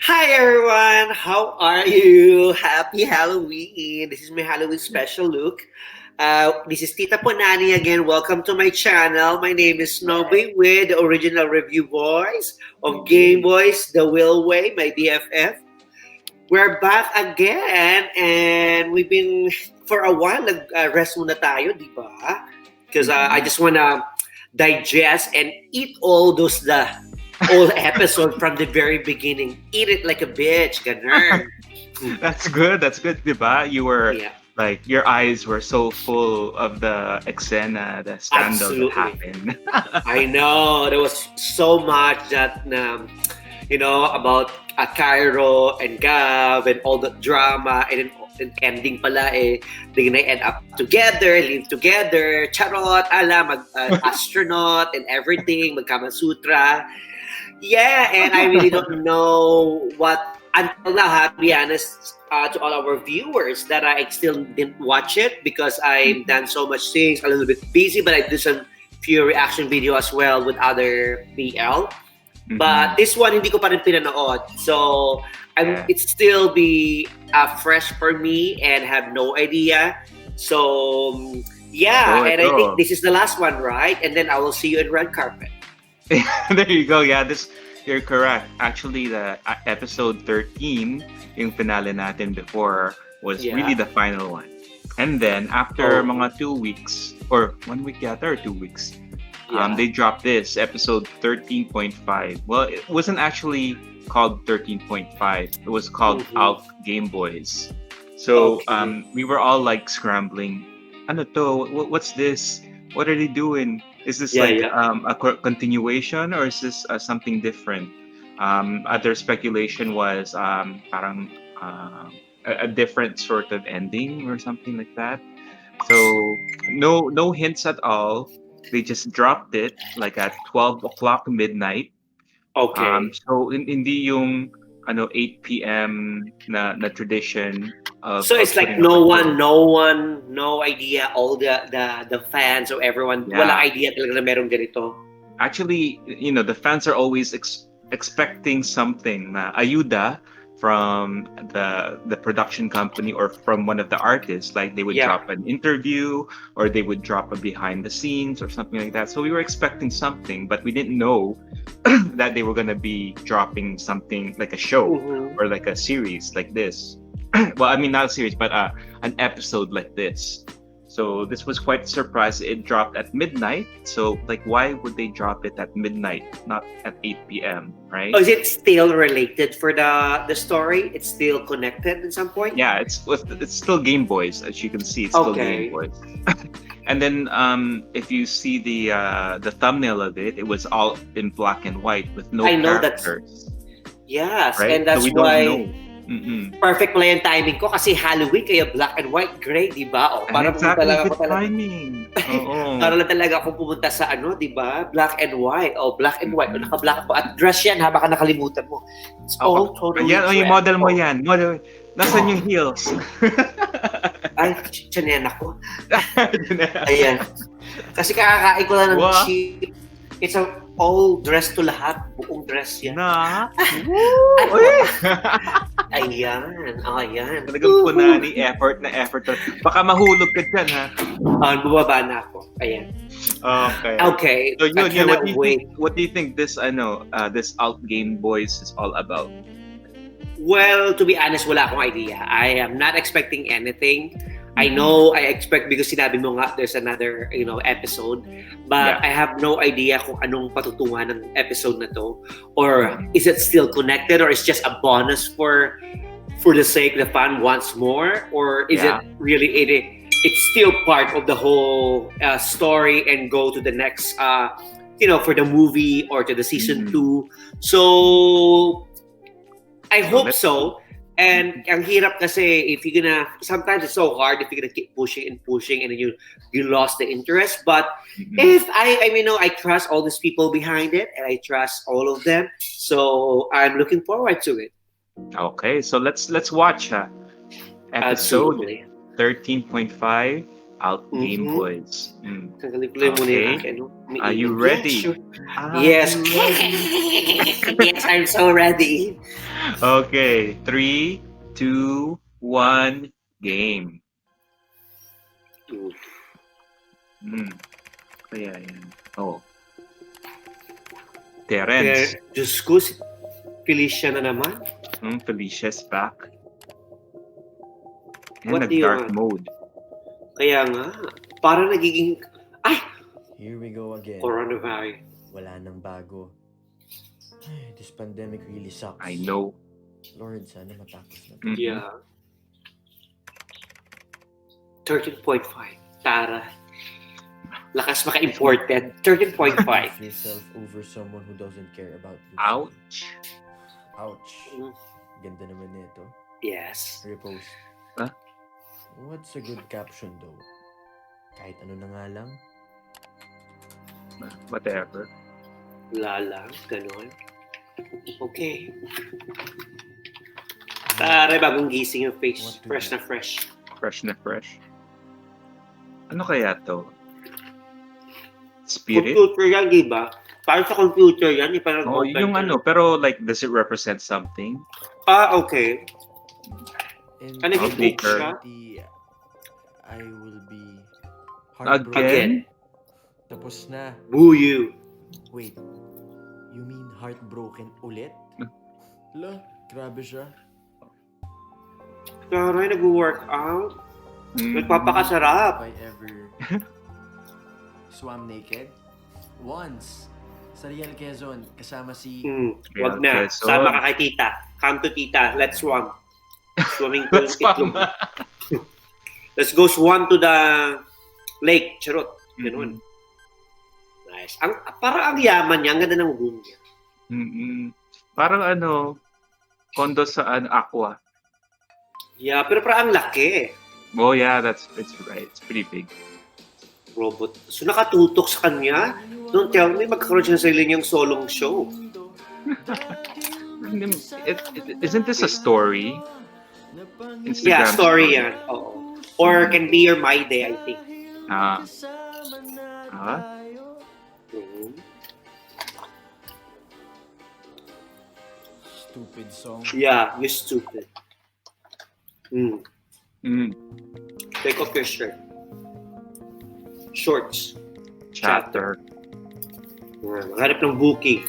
Hi everyone, how are you? Happy Halloween! This is my Halloween special look. This is Tita Punani again. Welcome to my channel. My name is Novy with the original review voice of Gameboys The Will Way, my BFF. We're back again and we've been for a while nag-rest muna tayo, di ba? Because I just wanna digest and eat all those the old episode from the very beginning. Eat it like a bitch, ganun. That's good. That's good, diba? You were Yeah, like your eyes were so full of the exena, the scandal that absolutely. happened. I know there was so much that about Cairo and Gav and all the drama and then and ending pala they're gonna end up together, live together, charot, astronaut and everything, magkama sutra. Yeah, and I really don't know what until now. To be honest, to all our viewers, that I still didn't watch it because I've done so much things, a little bit busy. But I did some few reaction video as well with other BL. But Mhm. this one hindi ko pa rin pinanood, so Yeah. it still be fresh for me and have no idea. So yeah, Go, and I think go. this is the last one, right? And then I will see you in red carpet. There you go. Yeah, this you're correct. Actually, the episode 13, yung finale natin before, was really Yeah. the final one. And then after Oh, mga 2 weeks or 1 week yata or 2 weeks, yeah. they dropped this episode 13.5. Well, it wasn't actually called 13.5. It was called Mm-hmm. Out Game Boys. So Okay. we were all like scrambling. Ano to? What's this? What are they doing? Is this Yeah, like yeah. a continuation or is this something different? Other speculation was parang a different sort of ending or something like that. So no hints at all. They just dropped it like at 12 o'clock midnight. Okay. So hindi yung 8 p.m. na tradition So of it's like putting up a show. no idea. All the fans or everyone, wala Yeah. idea talaga na meron ganito. Actually, the fans are always expecting something na ayuda from the production company or from one of the artists. Like they would Yeah. drop an interview or they would drop a behind the scenes or something like that. So we were expecting something, but we didn't know that they were gonna be dropping something like a show Mm-hmm. or like a series like this. Well, I mean not a series, but an episode like this. So this was quite a surprise. It dropped at midnight. So like, why would they drop it at midnight, not at 8 p.m. Oh, Right? is it still related for the story? It's still connected at some point. Yeah, it's still Game Boys, as you can see. It's still Game Okay. Boys. And then if you see the thumbnail of it, it was all in black and white with no I know that's characters, yes, right? and So that's we don't why know. Mm-mm. perfect pala yung timing ko kasi Halloween kaya black and white gray, di ba? O, And para pumunta exactly, lang ako good talaga. timing. Oo. Para lang talaga ako pumunta sa di ba? Black and white. O, black and white. O, Mm-mm. naka-black ako. At dress yan ha, baka nakalimutan mo. It's all totally Yan, yung dress. model mo Oh, yan. Model. Nasaan yung heels? ay, tiyan ako. Ayan. Kasi kakakain ko lang ng Wow. cheap. It's a all dress to lahat. Buong dress yan. Na. Ay, Uy! ayan. Ayan. Talagang punani, effort na effort. Baka mahulog ka dyan, ha? Bumaba na ako. Ayan. Okay. Okay. So I yun, yeah, cannot wait. what do you think this this Out Game Boys is all about? Well, to be honest, wala akong idea. I am not expecting anything. I know I expect because sinabi mo nga there's another, episode. But Yeah. I have no idea kung anong patutungan ng episode na to. Or is it still connected or is just a bonus for the sake the fan wants more? Or is Yeah. it really it's still part of the whole story and go to the next for the movie or to the season Mhm. 2. So I So hope let's so. And ang hirap kasi if you're gonna, sometimes it's so hard if you're gonna keep pushing and pushing and then you lost the interest. But Mhm. if I trust all these people behind it and I trust all of them. So I'm looking forward to it. Okay, so let's watch episode Absolutely. 13.5 Out Game Mhm. Boys. Tanggalin ko lang muna yung Okay. akin. Are you Yes, ready? sure. Are Yes. you ready? Yes, I'm so ready. Okay, 3, 2, 1, game. Kaya yan. Oh. Terence. Diyos ko, si Felicia na naman. Felicia's back. And What do you nag-dark want? mode. Kaya nga, parang nagiging, ay! Here we go again. Coronavirus. Wala nang bago. Ay, this pandemic really sucks. I know. Lord, sana matapos na. Mhm. Yeah. 13.5. Tara. Lakas maka-imported. 13.5. Put yourself over someone who doesn't care about you. Ouch. Ouch. Ganda naman nito. Yes. Repost. Huh? What's a good caption though? Kahit ano na nga lang. Whatever. Wala lang. Ganon. Okay. Tara, bagong gising yung face. Fresh na fresh. Fresh na fresh. Ano kaya to? Spirit? Computer yan, di ba? Para sa computer yan. Parang Oh, yung ano, pero like, does it represent something? Okay. And Ano yung book Baker. siya? I will be Again? Again. Tapos na. Boo you. Wait. You mean heartbroken ulit? La, grabe siya. Taray, nag-workout. Mm. Nagpapakasarap. Have I ever swam naked? Once. Sa Real Quezon, kasama si... Wag na. Quezon. Sama ka kay tita. Come to tita. Let's swam. Swimming pool. Let's swam. Let's go swam to the lake. Charot. Ganun. Nice. Para ang yaman niya. Ang ganda ng room niya. Parang ano, condo sa aqua. Yeah, pero parang ang laki. Oh yeah, it's right. It's pretty big. Robot. So nakatutok sa kanya. Don't tell me magkakaroon siya ng sarili niyang solong show. Isn't this a story? Instagram Yeah, story yan. Oo. Or can be your My Day, I think. Stupid song. Yeah, you're stupid. Take off your shirt. Shorts. Chapter. Maghanap ng booking.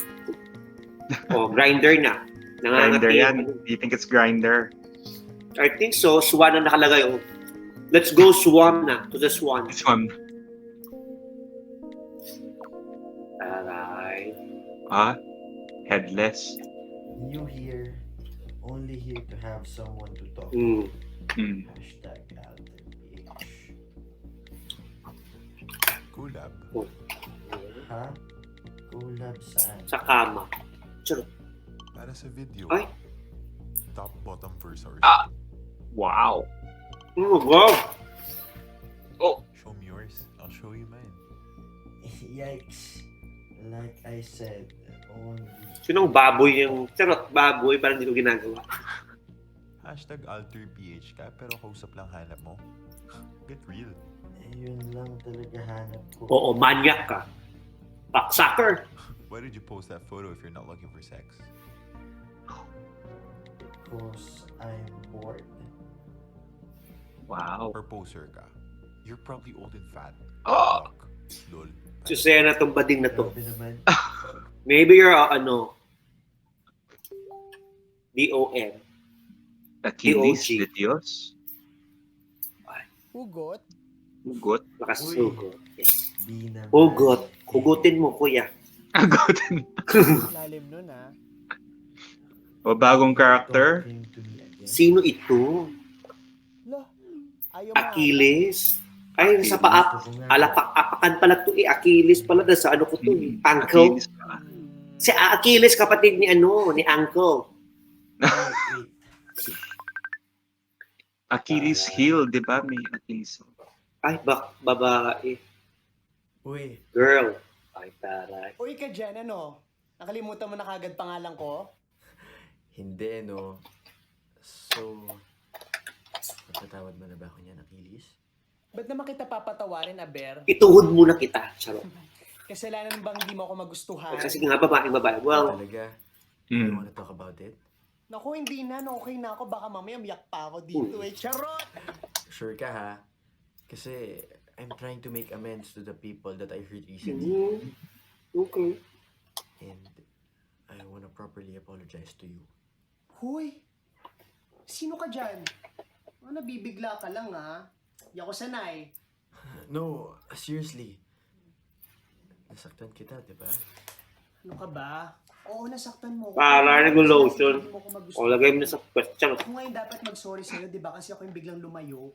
Grinder na. Grinder yan. Do you think it's grinder? I think so. Swan na nakalagay. Let's go swam na. To the swan. This one. Aray. Headless. New here. Only here to have someone to talk. Hashtag AlterPH. Collab. Ha? Collab saan? Sa kama. Charot. Para sa video. Ay. Top, bottom, first, or Wow. Oh, wow. show me yours. I'll show you mine. Yikes. Like I said, only... Sinong baboy yung... Charot, baboy. Parang hindi ko ginagawa. Hashtag AlterPH ka, pero kausap lang hanap mo. Get real. Yun lang talaga hanap ko. Oo, manyak ka. Backsucker. Why did you post that photo if you're not looking for sex? Because I'm bored. Wow. Or poser ka? You're probably old and fat. Oh! Lol. Susaya na tong bading na to. Grabe naman. Maybe you're DOM. Achilles DOG. de Dios. Hugot? Hugot. Lakas Uy. hugot. Yes. Di naman. Hugot. Hugutin mo, kuya. Hugot. Lalim nun ah. O bagong character. Talking to me again. Sino ito? Lo, ayaw Achilles? Ay, sa paa. Apakan pala to eh. Achilles pala. Dahil sa ano ko to eh. Uncle. Achilles pa. Si Achilles, kapatid ni ni Uncle. Achilles heel, di ba? May Achilles. Ay, babae. Uy, Girl. Ay, taray. Uy ka dyan, ano? Nakalimutan mo na kagad pangalan ko? hindi no. So, napatawad mo na ba ako niyan, Achilles? Ba't naman kita papatawarin, Aber? Ituhod muna kita. Charot. Kasalanan bang hindi mo ako magustuhan? Kasi nga, babae. Well, Talaga? Mm. You wanna talk about it? Naku, hindi na. No, okay na ako. Baka mamaya miyak pa ako dito eh. Charot! Sure ka ha? Kasi I'm trying to make amends to the people that I hurt recently. Okay. And I wanna properly apologize to you. Hoy! Sino ka dyan? Nabibigla ka lang ha. Di ako sanay. No, seriously. Nasaktan kita, di ba? Ano ka ba? Oo, nasaktan mo. Para regulation. Hindi mo ko magustuhan. O, lagay mo na sa question. Ako ngayon dapat mag-sorry sa'yo, di ba? Kasi ako yung biglang lumayo.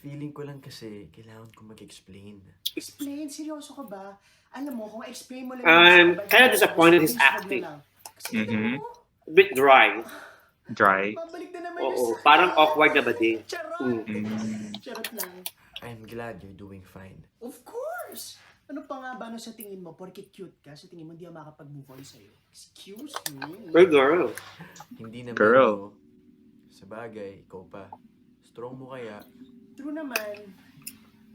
Feeling ko lang kasi kailangan ko mag-explain. Explain? Seryoso ka ba? Alam mo, kung explain mo lang... I'm kind of disappointed his please, wag na acting. lang. Kasi tignan mo, A bit dry. Dry. babalik na naman Oo, sa- parang awkward na ba din? Charot! Mm. Charot lang. I'm glad you're doing fine. Of course! Ano pa nga ba sa tingin mo? Porke cute ka, sa tingin mo hindi ako makapag-move on sa'yo. Excuse me? Hey, girl. Hindi naman Girl. no. Sa bagay, ikaw pa. Strong mo kaya. True naman.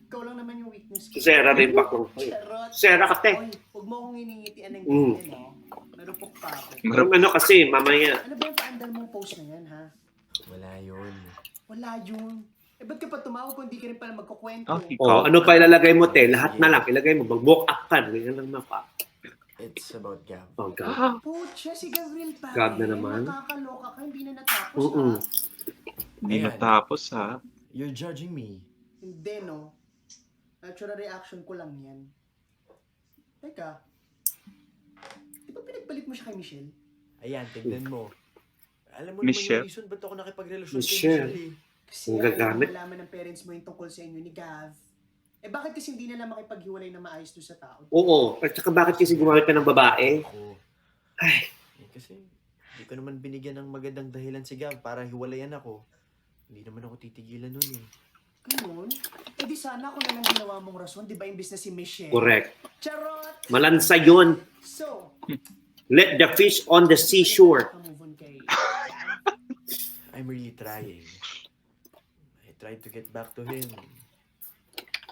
Ikaw lang naman yung weakness ko. Si Sarah rin pa kung Charot! Sarah ka, te. Oy, huwag mo akong iningitian ng ganyan, no? Narupok pa ako. Ano kasi, mamaya. Ano ba yung paandar mong post na yan, ha? Wala yun. Wala yun. Eh, ba't ka pa tumawag kung di ka rin pala magkukwento? Okay. Oh, ano pa ilalagay mo, te? Lahat na lang. Ilagay mo. Mag-walk up ka. Ganyan lang na pa. It's about Gab. Oh, God. Pucha, si Gabriel pa. God na naman. Makakaloka ka, hindi na natapos, Mm-mm. ha? Hindi Ayan. natapos ha. You're judging me. Hindi, no? Natural reaction ko lang yan. Teka. Di ba pinagpalit mo siya kay Michelle? Ayan, tignan mo. Alam mo Michelle? naman yung reason ba't ako nakipagrelasyon kay Michelle. Michelle eh. Kasi Ang ayaw gagamit. mo malaman ng parents mo yung tungkol sa inyo ni Gav. Eh bakit kasi hindi nila makipaghiwalay na maayos doon sa tao? Oo. At saka bakit kasi gumamit ka ng babae? Ako. Ay. Eh, kasi hindi ko naman binigyan ng magandang dahilan si Gab para hiwalayan ako. Hindi naman ako titigilan nun eh. Ganun? Eh di sana kung nalang ginawa mong rason, di ba imbis na si Michelle? Correct. Charot! Malansa yun. So, Let the fish on the seashore. move on kay... I'm really trying. I tried to get back to him.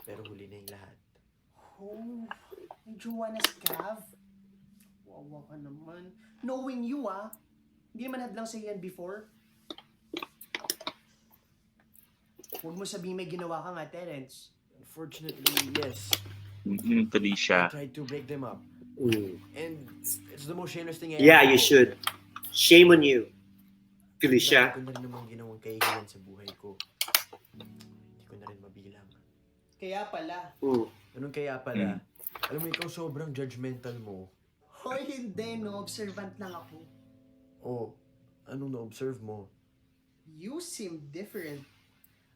Pero huli na yung lahat. Oh, may jowa na si Gav. Wawa ka naman. Knowing you, hindi naman hadlang sa yan before. Huwag mo sabihin may ginawa ka nga, Terence. Unfortunately, yes. Tuloy I siya. tried to break them up. Mm. And it's the most shameless thing I Yeah, ever you did. should. Shame on you. Tuloy Dami siya. ko na rin namang ginawang kahihiyan sa buhay ko. Hindi ko na rin mabilang. Kaya pala. Mm. Anong kaya pala? Alam mo, ikaw sobrang judgmental mo. Hoy, hindi, no? Observant lang ako. Oh, anong na-observe mo? You seem different.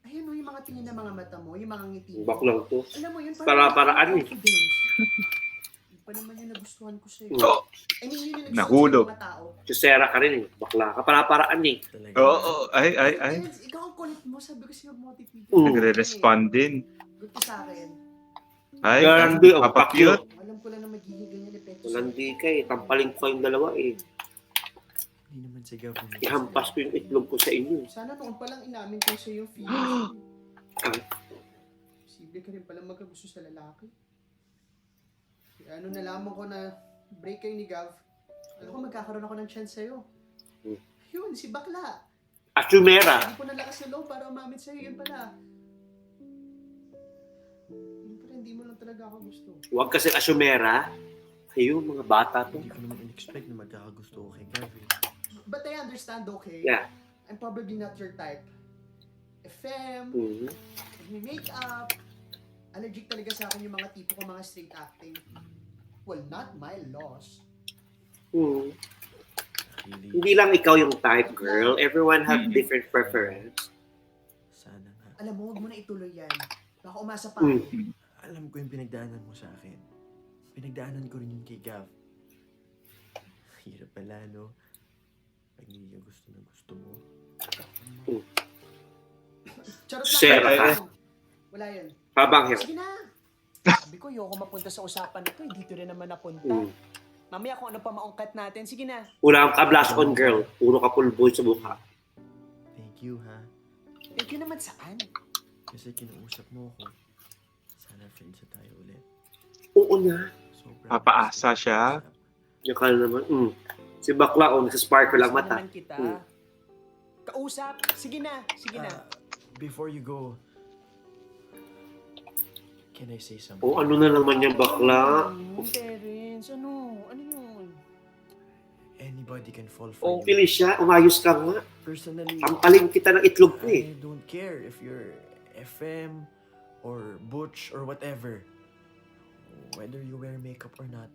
Ayun, no, yung mga tingin ng mga mata mo, yung mga ngiti mo. Baklang to. Alam mo yun, Para-paraan eh. confidence. Yun pa naman yung nagustuhan ko sa'yo. Oh. I mean, yun yung Nahulog. nagsusunod ng mga tao. Si Sarah ka rin eh. Bakla ka. Para-paraan eh. Talaga. Oo, ay. Terence, ikaw ang kulit mo. Sabi ko sa'yo, motivate. Mm. Nagre-respond din. Good to sa akin. Ay, Garandi, ang papakyut. Alam ko lang na magiging ganyan epekto Walandi ka eh. Tampaling ko kayong dalawa eh. Hindi naman si Gab. Ihampas ko yung itlog ko sa inyo. Sana noon pa lang inamin ko sa'yo yung feelings. Posible ka rin palang magkagusto sa lalaki. Kaya ano nalaman ko na break kayo ni Gav. Alam ko magkakaroon ako ng chance sa'yo. Yun, si Bakla. Asumera. Hindi ko nalakas na loob para umamin sa'yo. Yun pala. Yun pala, hindi mo lang talaga ako gusto. Huwag kasi asumera. Ayun, mga bata to. Hindi ko naman in-expect na magkakagusto ko kay Gab. But I understand, okay? Yeah. I'm probably not your type. FM, Mm. make-up, allergic talaga sa akin yung mga tipo ko mga straight acting. Well, not my loss. Mm. Really, Hindi lang ikaw yung type, girl. Everyone have different preference. sana nga. Alam mo, huwag mo na ituloy yan. Baka umasa pa ako. Mm. Alam ko yung pinagdaanan mo sa akin. Pinagdaanan ko rin yun kay Gav. Hirap pala, no? Pag hindi ka gusto na gusto mo. Charot Sarah lang. ka. Wala yun. Habang hirap. Sige na. Sabi ko, ayoko mapunta sa usapan na to. Dito rin naman napunta. Mm. Mamaya kung ano pa maungkat natin. Sige na. Wala kang ka-blush on, girl. Puro ka pulboy sa mukha. Thank you, ha? Thank you naman saan? Kasi kinausap mo ako. Sana friends na tayo ulit. Oo na. Sobrang Papaasa siya. Yung ka naman. Mm. Si bakla, nagsasparkle lang Gusto mata. naman kita. Kausap. Sige na. Sige na. Before you go, can I say something? O ano na naman yung bakla? Terence, ano? Ano yun? Anybody can fall for you. Okay siya, umayos ka nga. Personally, Tampalin kita ng itlog ko eh. I don't care if you're FM or Butch or whatever. Whether you wear makeup or not,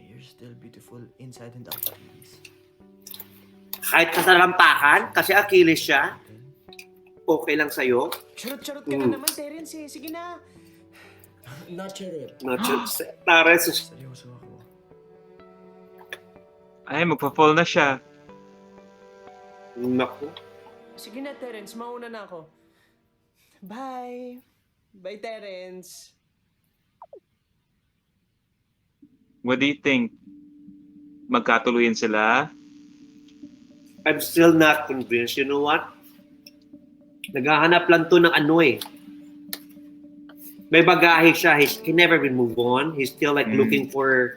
you're still beautiful inside and out. Please. Kahit kasalampakan, kasi Achilles siya, okay lang sa'yo. Charot-charot ka na naman, Terence eh. Sige na. Not charot. Tares, Seryoso ako. Ay, magpa-fall na siya. naku. Sige na, Terence. Mauna na ako. Bye. Bye, Terence. What do you think? Magkatuluyan sila? I'm still not convinced. You know what? Naghahanap lang to ng ano eh. May bagahe siya. He can never been move on. He's still like looking for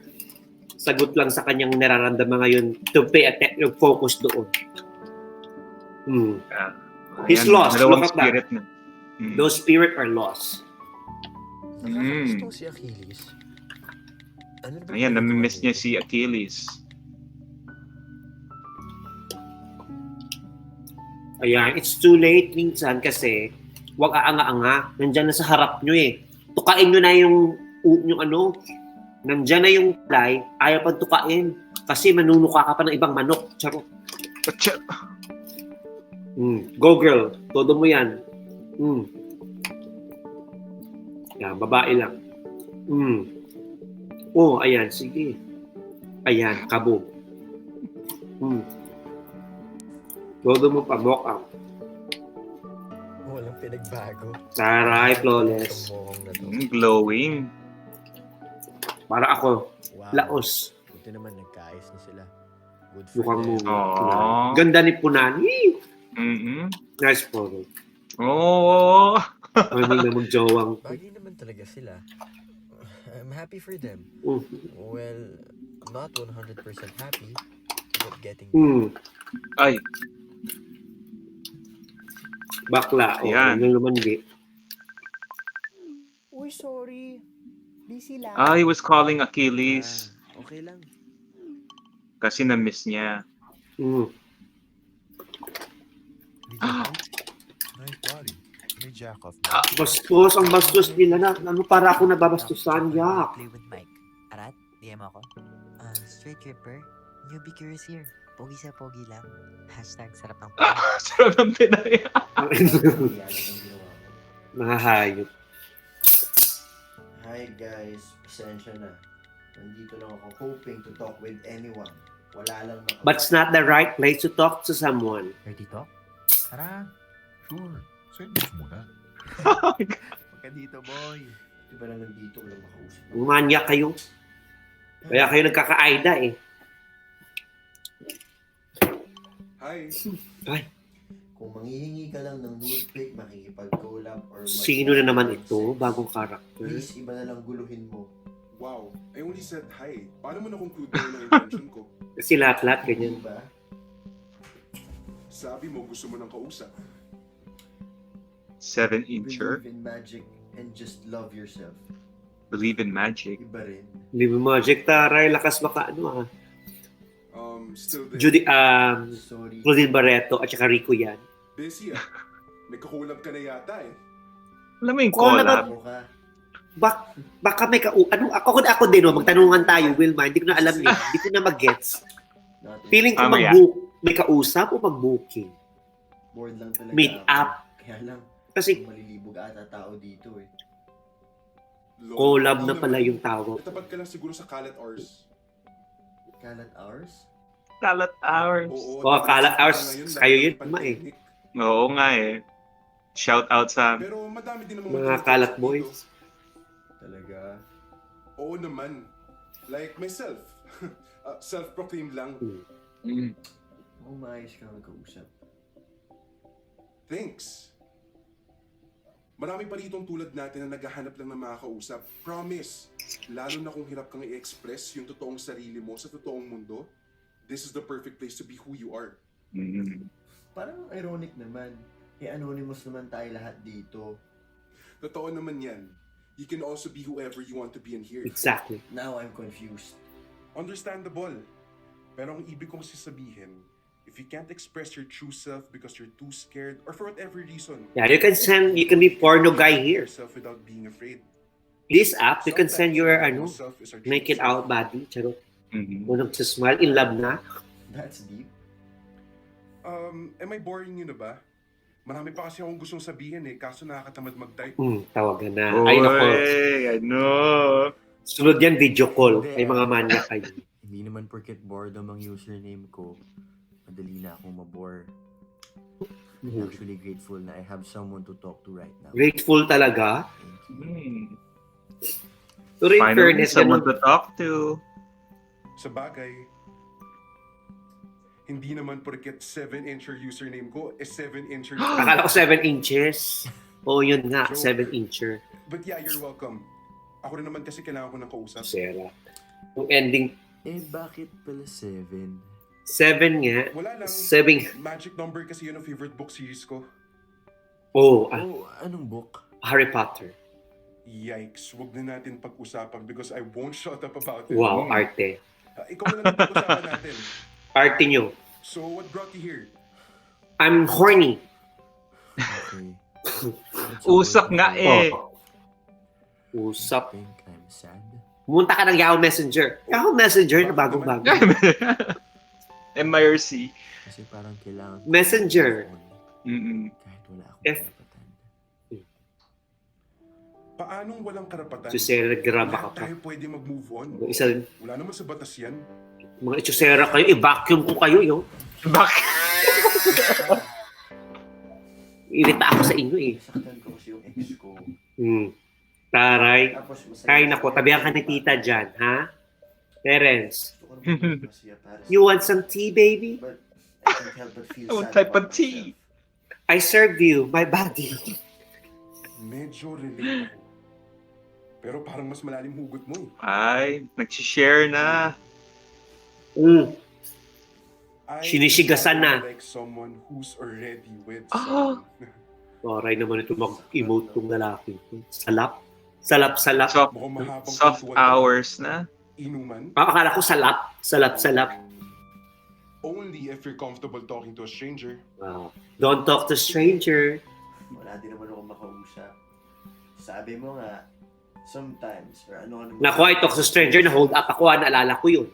sagot lang sa kanyang nararamdaman ngayon to pay attention, focus doon. He's lost. Dalawang Look at that. spirit na. Those spirit are lost. Nakakagusto si Achilles. Ano ba Ayan, ginagawa namimiss niya niya? si Achilles. Ayan, it's too late minsan kasi wag aanga-anga. Nandyan na sa harap nyo eh. Tukain nyo na yung ano, nandyan na yung fly, ayaw pang tukain. Kasi manunuka ka pa ng ibang manok. Charot. Pacha! Go girl, todo mo yan. Yan, babae lang. Oh, ayan, sige. Ayan, kabog. Todo mo pa, mock up. Walang pinagbago. Taray, flawless. Itong mohong na to. Glowing. Para ako, Wow. laos. Buti naman nagkaayos na sila. Good for Mukhang mo. them. Aww. Ganda ni Punani. Nice photo. Oh! Ano na magjowang. Bagay naman talaga sila. I'm happy for them. Mm. Well, not 100% happy, but getting Ay, Bakla. O, Ayan. yung lumandi. Uy, sorry. Busy lang. he was calling Achilles okay lang. kasi na-miss niya. Did you know? Nice body. May jack off na. Bastos, ang bastos nila na. Ano para ako nababastusan, yak. Play with Mike. Arat, DM ako. Straight Ripper, newbie curious here. Pogi sa pogi lang. Hashtag sarap ng pogi. Sarap ng Pinay. Mga hayop. Hi guys, pasensya na. Nandito lang ako hoping to talk with anyone. Wala lang makapag- But it's not the right place to talk to someone. Ready talk? Tara. Sure. Sandwich muna. Pagka dito boy. Di ba lang nandito walang makausap? Manyak kayo. Kaya kayo nagkaka-aida eh. Hi. Ay, Kung manghihingi ka lang ng nude pic, makikipag-collab or sino na naman ito? Bagong character. Please, iba na lang guluhin mo. Wow. I only said hi. Paano mo na-conclude na yun ang intention ko? Kasi lahat-lahat ganyan. Diba? Sabi mo gusto mo ng kausap. 7-incher. Believe in magic and just love yourself. Believe in magic. Iba rin. Libre Magic, taray, lakas maka ano ah. Still there. Judy, Sorry. Claudine Barreto at saka Rico yan. Busy ah. May kakulab ka na yata eh. Alam mo yung Oh, collab? Mo ka. Baka may ano, ako din, oh, magtanungan tayo, Wilma, hindi ko na alam yun. Hindi ko na mag-gets. Not Feeling ko Mamaya. mag-book, may kausap o mag-booking? bored lang talaga. Meet ako. up. Kaya lang, Kasi malilibog ata tao dito eh. Lord, collab ikaw na pala naman. yung tawag. Natapat ka lang siguro sa Kalat Hours. Kalat hours? Kalat hours. Oo. Oh, Kalat Hours, ngayon, kayo yun, dahil ma eh. pandemic. Oo nga eh. Shout out sa... Pero madami din naman Mga matutunan Kalat dito. Boys. Talaga. Oo naman. Like myself. Self-proclaimed lang. Umayos ka magkausap. Thanks. Marami pa ritong tulad natin na naghahanap lang ng mga kausap. Promise. Lalo na kung hirap kang i-express yung totoong sarili mo sa totoong mundo. this is the perfect place to be who you are. Mhm. Parang ironic naman. Anonymous naman tayo lahat dito. Totoo naman yan. You can also be whoever you want to be in here. Exactly. Now I'm confused. Understandable. Pero ang ibig kong sasabihin, if you can't express your true self because you're too scared or for whatever reason, Yeah, you can be porno guy here. yourself without being afraid. This app, you can send your Sometimes self is our true naked self. out body. Charot. Mhm. Unang smile, in love na. That's deep. Am I boring you na ba? Marami pa kasi akong gustong sabihin kaso nakakatamad mag-type. Tawagan na. Ay, nako. Oy, ano? Sunod yan, video call. Ay, mga manya kayo. Hindi naman porket boredom ang username ko, madali na akong mabore. I'm actually grateful na I have someone to talk to right now. Grateful talaga. Thank you. Pero in Finally, fairness, someone ganun. to talk to. Sa bagay, hindi naman porket 7-inch your username ko, 7-inch your Akala ko 7 inches. Oo, yun nga, Joke. 7-incher. But yeah, you're welcome. Ako rin naman kasi kailangan ko ng kausap. Sarah. Yung ending, Bakit pala 7? 7 nga. Wala lang. 7. Magic number kasi yun ang favorite book series ko. Oh, Anong book? Harry Potter. Yikes, wag na natin pag-usapan because I won't shut up about it. Wow, arte. Ikaw na lang pag-usapan natin. Arte nyo. So, what brought you here? I'm horny. Okay. Usak nga eh. Usap. Think I'm sad? Pumunta ka ng Yahoo Messenger. Yahoo Messenger na bagong-bago. MIRC. Kasi parang kailangan ko Messenger. Mm-mm. kahit wala akong F. karapatan. Paanong walang karapatan? Chusera, graba ka Lahat pa. tayo pwede mag-move on. Isa, Wala naman sa batas yan. mga chusera kayo, i-vacuum ko kayo, yo. Bakit? Irita ako sa inyo, eh. Saktan ko kasi yung ex ko. Taray. Tapos masaya. Ay, nako, tabihan ka ni tita dyan, ha? Terence, Gusto ko naman masaya para sa- you want some tea, baby? But I can't help but feel What sad type about of tea? myself. I serve you, my body. Medyo relate ako. Pero parang mas malalim hugot mo eh. Ay, nagsishare na. I Sinisigasan na. like someone who's already with Ah. someone. Aray naman ito mag-emote tong lalaki. Salap? Salap-salap. Mukhang mahabang Soft kwentuhan hours na. Inuman? Akala ko salap. Salap-salap. Only if you're comfortable talking to a stranger. Wow. Don't talk to stranger. Wala din naman ako makausap. Sabi mo nga, sometimes, or ano. Naku, I talk to stranger, na-hold up ako, naalala ko yun.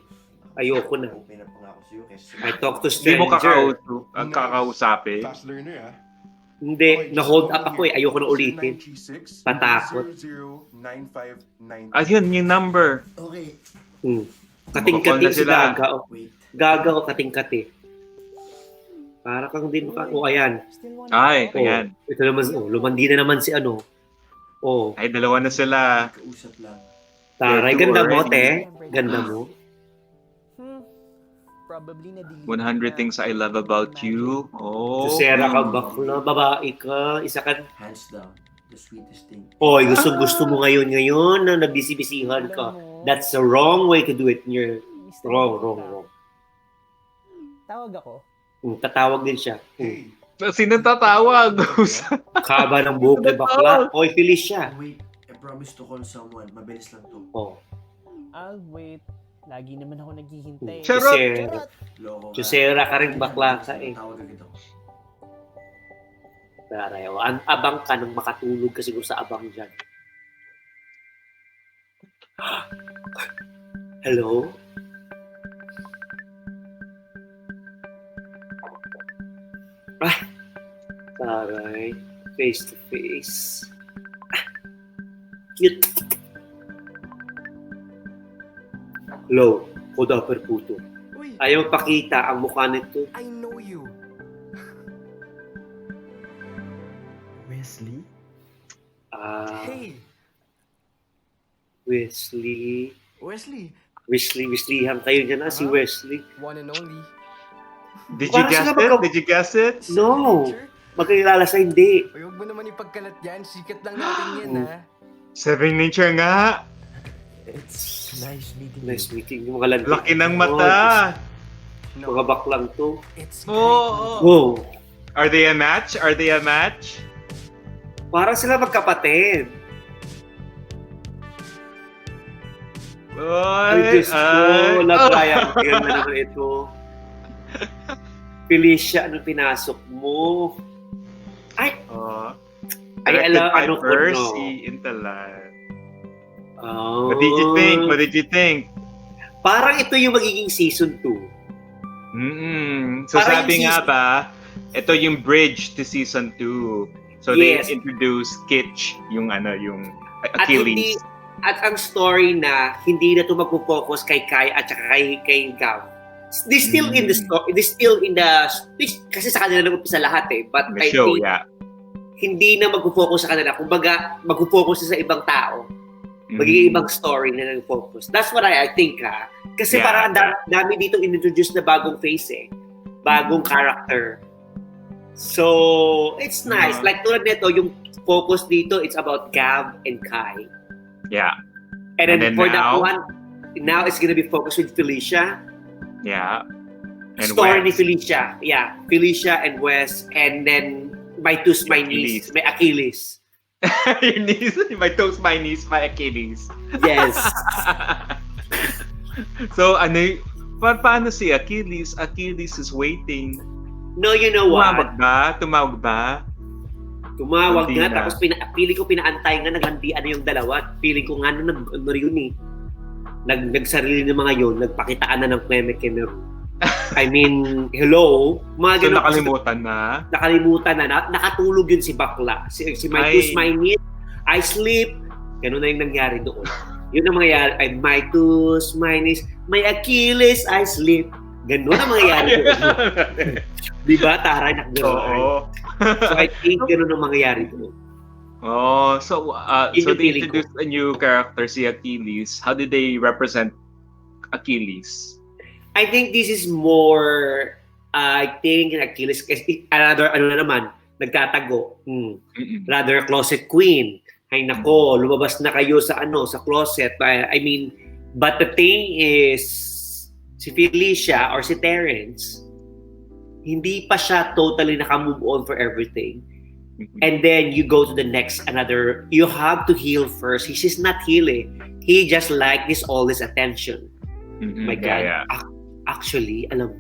Ayoko na. Open up nga ako sa'yo kasi... I talk to Hindi mo stranger. kakausapin. Fast learner ah. Hindi, na-hold up ako eh. Ayoko na ulitin. 0936 Patakot. 009590. Ayun, yung number. Okay, Kating-kati Makukonda si sila. Gaga. Oh. wait. Gaga o kating-kati. Para kang din pa. Oh, ayan. Ay, Oh, ayan. ito naman, lumandi na naman si ano. Oh, Ay, dalawa na sila. Kausap lang. taray. You're Ganda too mo, early. te. Ganda mo. Probably na 100 things I love about you. Oh. Susera ka, bakla. Babae ka. Isa ka. Hands down, the sweetest thing. Oy, gusto mo ngayon na nagbisi-bisihan ka. That's the wrong way to do it. You're wrong. Tawag ako. Tatawag din siya. Hey, Sino tatawag? Kaba ng buhok ni bakla. Oy, Felicia. Wait, I promise to call someone. Mabilis lang to. Oh, I'll wait. Lagi naman ako naghihintay. Charot! Susera. Loko ka. Susera ka rin bakla ka eh. Tawag agad ako. Taray. Abang ka nang makatulog ka siguro sa abang dyan. Hello? Taray. Face to face. Cute. Hello? Koda per puto. Uy, Ayaw pakita ang mukha nito. I know you. Wesley? Hey! Wesley. Wesley! Wesleyhan kayo dyan si Wesley. One and only. Did you Parang guess sila it? magka- Did you guess it? No! Magkakilala sa hindi. Huwag mo naman ipagkalat yan. Sikat lang natin yan, ha? Seven nature nga. It's nice meeting Nice meeting yung mga landi. Laki ng mata. Mga baklang to. It's Oh, Oh, are they a match? Are they a match? parang sila magkapatid. Ay, Ay, Diyos ko. Love triangle na naman ito. Felicia, anong pinasok mo? Ay, Oh. ay Directed alam, by ano ko, no? Percy Intalan. Oh. What did you think? What did you think? Parang ito yung magiging season 2. So Parang sabi yung nga season- ba, ito yung bridge to season 2. So Yes. they introduce Kitch, yung yung At hindi, Achilles. at ang story na hindi na ito magpo-focus kay Kai at saka kay Gav. They still in the story, they still in the, kasi sa kanila nag-umpisa lahat eh. But The I show, think, yeah. hindi na magpo-focus sa kanila. Kumbaga, magpo-focus na sa ibang tao. Magiging ibang story na nag-focus. That's what I think, ha. Kasi Yeah. parang dami dito introduce na bagong face eh. Bagong character. So, it's nice. Like tulad nito, yung focus dito, it's about Gav and Kai. Yeah. And then, And then for now- that one, now it's gonna be focused with Felicia. Yeah. And Story ni Wes. Felicia. Yeah, Felicia and Wes. And then, my twos, my niece, Achilles. may Achilles. Your niece, my toes, my niece, my Achilles. Yes. So, paano si Achilles? Achilles is waiting. No, you know what? Tumawag ba? Tumawag Hindi nga, na. tapos feeling ko pinaantay nga, naghandian na yung dalawa. Feeling ko nga ano yun eh. Nagsarili ng mga yun, nagpakitaan na ng meme-keme. I mean, hello? Mga So, ganun. nakalimutan na? Nakalimutan na. Nakatulog yun si Bakla. Si My Ay. Tooth, My Need, I Sleep. Ganun na yung nangyari doon. Yun ang mangyayari. Ay, My Tooth, My Knees, My Achilles, I Sleep. Ganun ang mangyayari doon. Diba? Taray, nakaganon. Oo. So, I think ganun ang mangyayari doon. Oh, so Yun so yung they feeling ko. introduced a new character, si Achilles. How did they represent Achilles? I think this is more, I think Achilles, kasi another, ano na naman, nagtatago. Rather closet queen. Ay nako, lumabas na kayo sa sa closet. I mean, but the thing is, si Felicia or si Terrence, hindi pa siya totally naka-move on for everything. And then you go to the next, you have to heal first. He's not healing. He just like all this attention. My God. Yeah. Actually, alam mo,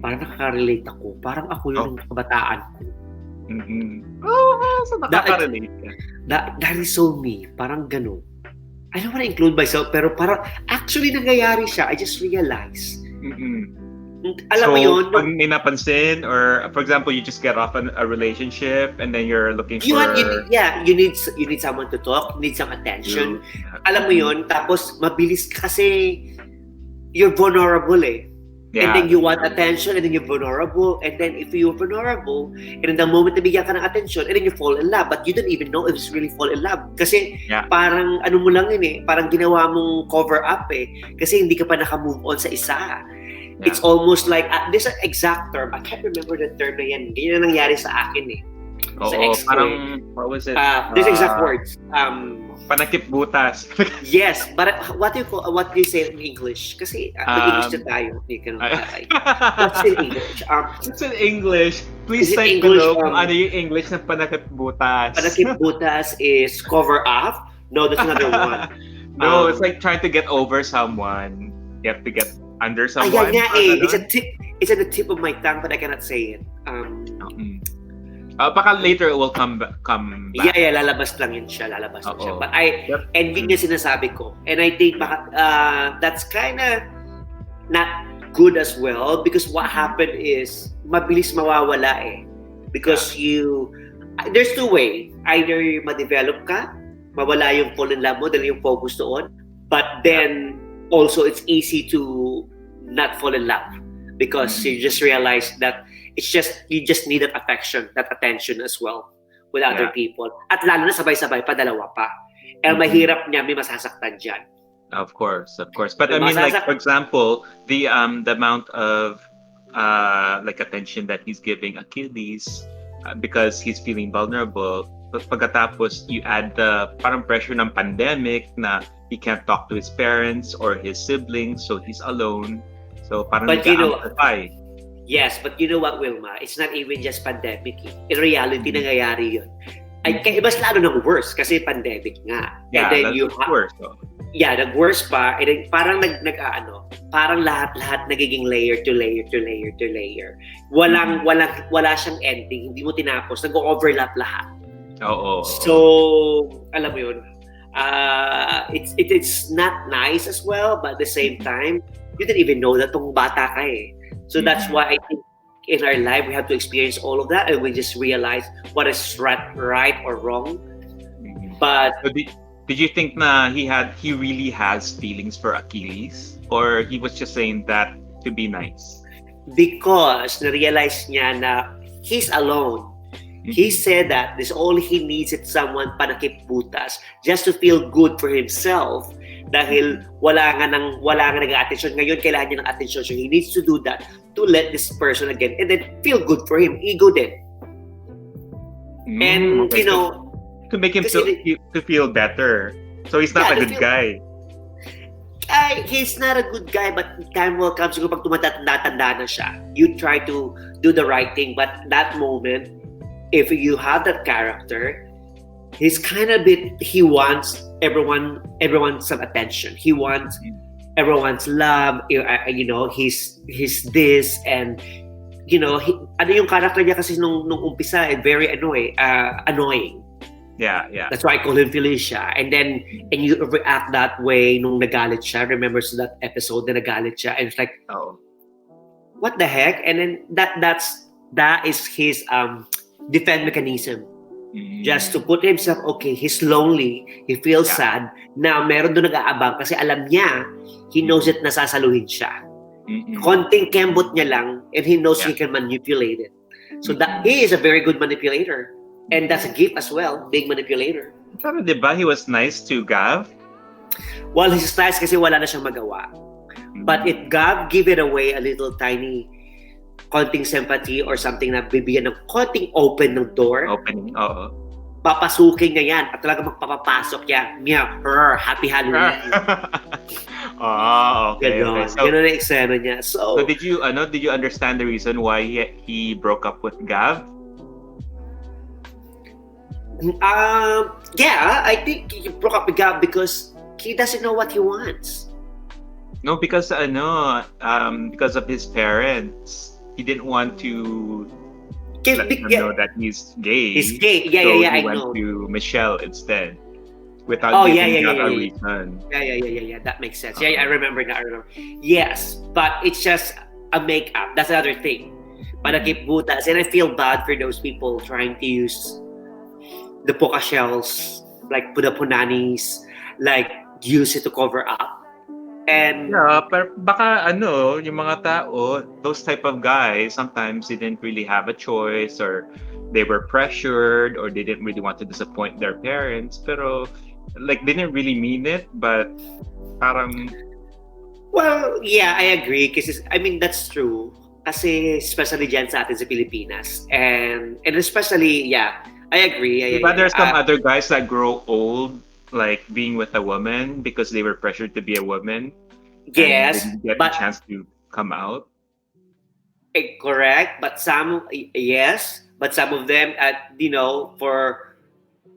parang nakaka-relate ako. Parang ako yung kabataan ko. So nakaka-relate ka. That is so me. Parang ganun. I don't want to include myself, pero parang actually nangyayari siya. I just realized. Alam mo yun? Pag may napansin, or for example, you just get off a relationship and then you're looking for... You need someone to talk. You need some attention. Alam mo yun? Tapos mabilis kasi you're vulnerable eh. And then you want attention, and then you're vulnerable. And then if you're vulnerable, and in the moment na bigyan ka ng attention, and then you fall in love, but you don't even know if it's really fall in love. Kasi parang ano mo lang yun eh, parang ginawa mong cover up eh. Kasi hindi ka pa naka-move on sa isa. It's almost like, there's an exact term, I can't remember the term na yan. Ganyan na nangyari sa akin eh. Sa ex ko parang, what was it? There's exact words. Panakip butas. Yes, but what do you say in English? Kasi English na tayo. Hindi ka naman tayo. What's in English? It's in English. Please Is it type English, below kung ano yung English ng panakip butas. Panakip butas is cover up? No, that's another one. No, it's like trying to get over someone. You have to get under someone. Ayan nga eh. It's at the tip of my tongue, but I cannot say it. Baka later it will come back. Yeah, lalabas lang yun siya. Lalabas lang siya. But and yun yung sinasabi ko. And I think that's kind of not good as well, because what happened is mabilis mawawala eh. Because there's two ways. Either ma-develop ka, mawala yung fall in love mo, dahil yung focus doon. But then also it's easy to not fall in love because you just realize that you just need that affection, that attention as well with other people. At lalo na sabay-sabay pa, dalawa pa. Mahirap niya, may masasaktan dyan. Of course. But I mean, like, for example, the amount of like attention that he's giving Achilles because he's feeling vulnerable. But pagkatapos, you add the parang pressure ng pandemic na he can't talk to his parents or his siblings, so he's alone. So parang But you know, nag-amplify. yes, but you know what, Wilma? It's not even just pandemic. In reality, nangyayari yun. Ay, kaya mas lalo ng worse kasi pandemic nga. Yeah, And then that's you worse. So. yeah, nag-worse pa. And then parang parang lahat nagiging layer to layer to layer to layer. Wala siyang ending. Hindi mo tinapos. Nag-overlap lahat. Oo. So, alam mo yun, it's not nice as well, but at the same time, you didn't even know that tong bata ka eh. So that's why I think in our life, we have to experience all of that and we just realize what is right or wrong. But So did you think na he really has feelings for Achilles? Or he was just saying that to be nice? because na-realize niya na he's alone, he said that this all he needs is someone panakiputas just to feel good for himself dahil wala nga nag-attention. Ngayon, kailangan niya ng attention. So he needs to do that to let this person again and then feel good for him. Ego din. And, Okay. you know, To make him kasi to feel better. So he's not Yeah, a to good feel- guy. he's not a good guy, but time will come. Siguro pag tumatanda na siya, you try to do the right thing. But that moment, if you have that character, he's kind of he wants everyone some attention. He wants everyone's love. You know, he's this and you know, ano yung character niya kasi nung umpisa, very annoying. Yeah. That's why I call him Felicia. And you react that way nung nagalit siya. Remember that episode na nagalit siya? And it's like, Oh. what the heck? And then that is his defense mechanism. Just to put himself, okay, he's lonely, he feels sad. Now, meron doon nag-aabang kasi alam niya, he knows that nasasaluhin siya. Konting kembot niya lang and he knows he can manipulate it. So that he is a very good manipulator. And that's a gift as well, being manipulator. Pero diba he was nice to Gav? Well, he's nice kasi wala na siyang magawa. But if God give it away a little tiny konting sympathy or something na bibigyan ng konting open ng door, Opening, oo. papasukin niya yan at talaga magpapapasok yan. Happy Halloween. Okay. Ganon. So, Ganon ang eksena niya. So did you understand the reason why he broke up with Gav? yeah, I think he broke up with God because he doesn't know what he wants. No, because because of his parents, he didn't want to let them know that he's gay. He's gay. Yeah, so yeah, he I went know. to Michelle instead, without giving Gav a reason. Yeah. That makes sense. Yeah, I remember now. Yes, but it's just a makeup. That's another thing. Panakiputas. And I feel bad for those people trying to use the puka shells, like the punanis, like use it to cover up. And Yeah, pero baka yung mga tao, those type of guys, sometimes they didn't really have a choice or they were pressured or they didn't really want to disappoint their parents. Pero like they didn't really mean it, but parang well, yeah, I agree. Kasi, I mean, that's true. Kasi especially dyan sa atin sa Pilipinas. And especially, yeah, I agree. but there's some other guys that grow old like being with a woman because they were pressured to be a woman. Yes, and didn't get but a chance to come out. correct. But some, yes, but some of them,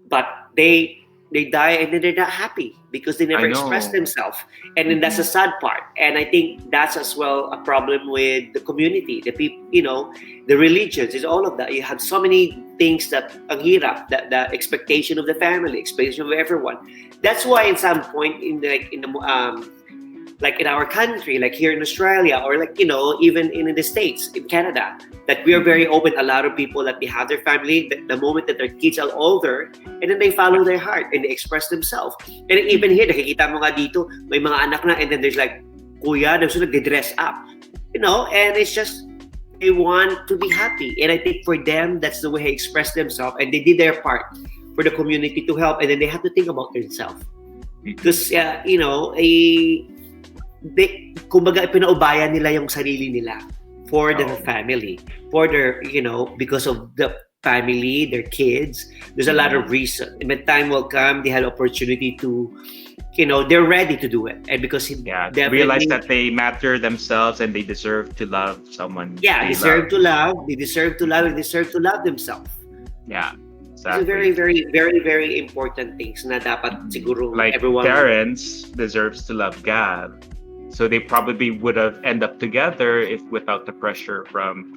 but they die and then they're not happy because they never I know. express themselves. And then that's the sad part. And I think that's as well a problem with the community, the people, the religions, is all of that. You have so many things that ang hirap, the expectation of the family, expectation of everyone. That's why in some point like in our country, like here in Australia, or like, even in the States, in Canada, that we are very open. A lot of people that they have their family, the moment that their kids are older, and then they follow their heart and they express themselves. And even here, nakikita mo nga dito, may mga anak na, and then there's like, kuya, so nagde-dress up. And it's just, they want to be happy. And I think for them, that's the way they express themselves, and they did their part for the community to help, and then they have to think about themselves. Because, kumbaga pinaubayan nila yung sarili nila for their family, for their, because of the family, their kids. There's a lot of reason. And when time will come, they have opportunity to, they're ready to do it. And because realize that they matter themselves and they deserve to love someone. They deserve to love, and they deserve to love themselves. Yeah. It's Exactly. a very, very, very, very important things na dapat siguro Like everyone. parents deserves to love God. So they probably would have end up together if without the pressure from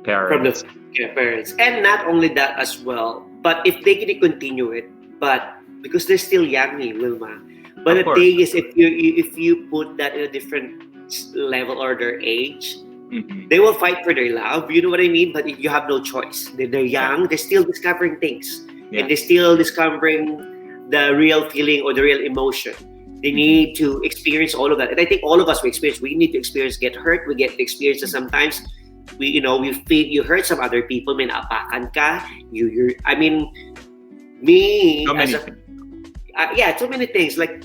parents. Parents. And not only that as well, but if they can continue it, but because they're still young, Wilma. But Of the course. thing is, if you put that in a different level or their age, Mhm. they will fight for their love. You know what I mean? But you have no choice. They're young. They're still discovering things, Yeah. and they're still discovering the real feeling or the real emotion. They need to experience all of that, and I think all of us we experience. We need to experience get hurt. We get to experience that sometimes. We feel you hurt some other people. May naapakan ka. I mean, me So as many a so many things like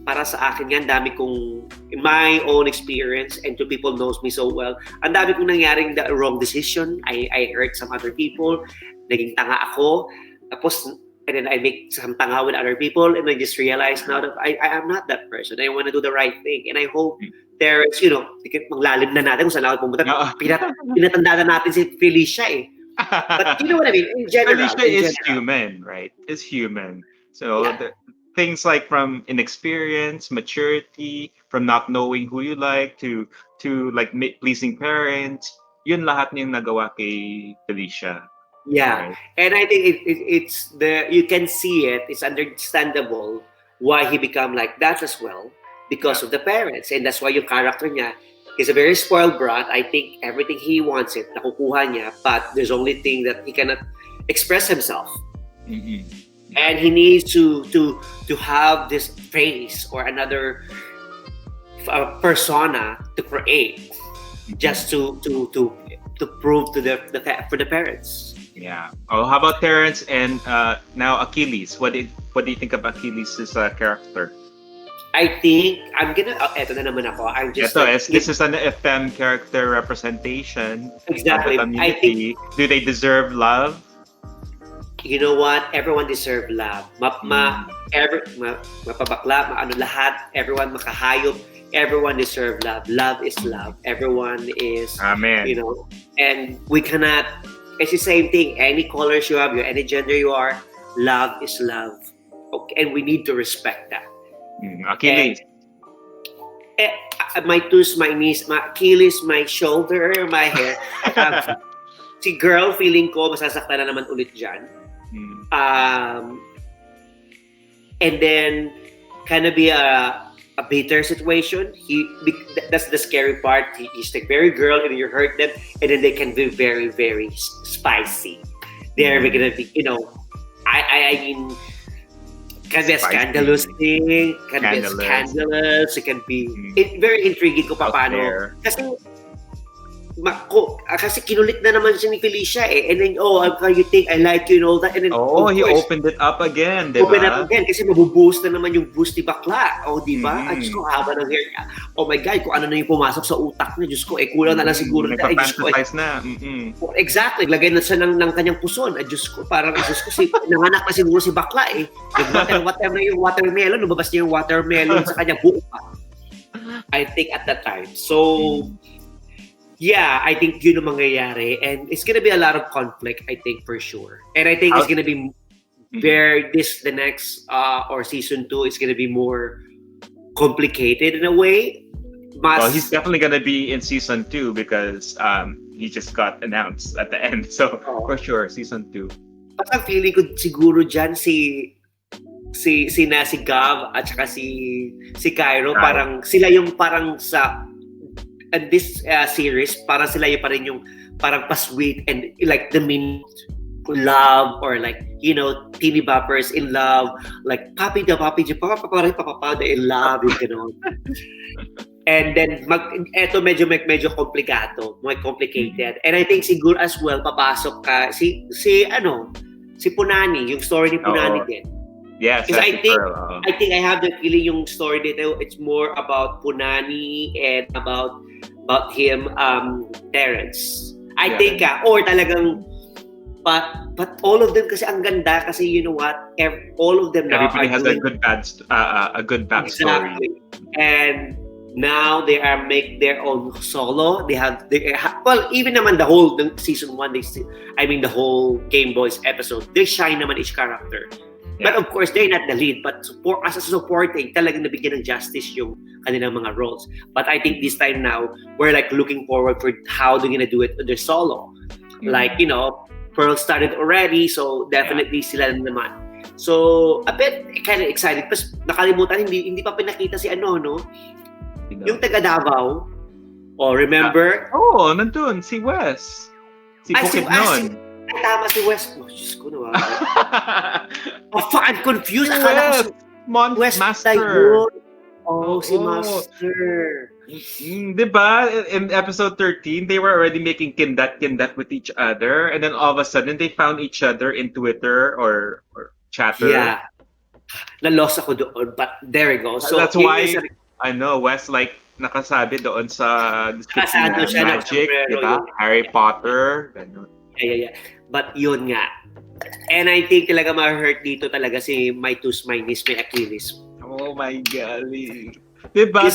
para sa akin yan, dami kong in my own experience and to people knows me so well, ang dami kong nangyaring the wrong decision. I hurt some other people, naging tanga ako, tapos and then I make some tanga with other people, and I just realize now that I am not that person. I want to do the right thing, and I hope there's, maglalim na natin kung saan ako pumunta. Pinatanda na natin si Felicia eh. But you know what I mean? In general. Felicia is human, right? Is human. So the things like from inexperience, maturity, from not knowing who you like to like pleasing parents, yun lahat niyang nagawa kay Felicia. Yeah, Right. and I think it's you can see it. It's understandable why he become like that as well because of the parents, and that's why yung character niya is a very spoiled brat. I think everything he wants it nakukuha niya, but there's only thing that he cannot express himself, and he needs to have this face or another persona to create just to prove to for the parents. Yeah. Oh, how about Terrence and now Achilles? What do you think of Achilles' character? I think I'm gonna. Eto na naman ako. I'm just. This is an FM character representation. Exactly. Of the community. Do they deserve love? You know what? Everyone deserve love. Mapabakla, lahat. Everyone makahayop. Everyone deserve love. Love is love. Everyone is. Amen. And we cannot. It's the same thing. Any colors you have, any gender you are, love is love. Okay, and we need to respect that. Achilles. My toes, my knees, my Achilles, my shoulder, my hair. Si girl, feeling ko, masasaktan na naman ulit dyan. And then, kind of be a bitter situation. That's the scary part. He's the very girl, and you hurt them, and then they can be very, very spicy. They're gonna be, I mean, can be a scandalous thing, can be a scandalous, it can be very intriguing ko paano. Kasi kinulit na naman siya ni Felicia eh. And then, you think I like you and all that. And then, he opened it up again, diba? Open up again kasi mabubuhos na naman yung boost ni bakla. Diba? Diyos ko, haba ng hair niya. Oh my God, kung ano na yung pumasok sa utak niya. Diyos ko, kulang na lang siguro. Nagpa-fantasize na. Exactly. Lagay na siya ng kanyang puson. Diyos ko, parang Diyos ko, nanganak na siguro si bakla eh. Whatever yung watermelon, lumabas niya yung watermelon sa kanya buo pa. I think at that time. So, yeah, I think yun ang mangyayari, and it's gonna be a lot of conflict, I think, for sure. And I think it's gonna be the next or season 2 is gonna be more complicated in a way. Well, he's definitely gonna be in season 2 because he just got announced at the end. So for sure, season 2. Parang feeling ko siguro dyan si Gav at saka si Cairo, parang sila yung parang sa this series, parang sila yung pa rin yung parang pa-sweet and like the mean love or like, teeny boppers in love, like papi da in love, And then eto medyo komplikado, more complicated. And I think siguro as well papasok ka si Punani, yung story ni Punani din. Yes, because I think I have the feeling yung story dito, it's more about Punani and about him, Terrence. I think, or talagang But all of them kasi ang ganda kasi you know what? All of them now Everybody are has doing a good backstory. exactly. And now they are make their own solo. Well, even naman the whole season 1, the whole Game Boys episode, they shine naman each character. Yeah. But of course, they're not the lead. But as a supporting, talagang nabigyan ng justice yung kanilang mga roles. But I think this time now, we're like looking forward for how they're gonna do it with their solo. Like, you know, Pearl started already, so definitely sila naman. So, a bit kind of excited. Tapos nakalimutan, hindi pa pinakita si ano, no? Yung taga Davao. Oh, remember? Nandun, si Wes. Si Bukid Ay, nun. Ay, tama si Wes. Oh, Diyos ko naman. I'm confused. Akala ko si Wes Master. si Master. Diba? In episode 13, they were already making kindat with each other, and then all of a sudden, they found each other in Twitter or Chatter. Yeah. Na-lost ako doon, but there we go. So, that's why, I know, Wes, like, nakasabi doon sa description Nakasado siya ng magic, sombrero, diba? yun. Harry Potter, ganun. Yeah. But yun nga. And I think talaga ma-hurt dito talaga si my Achilles. Oh my golly. Diba?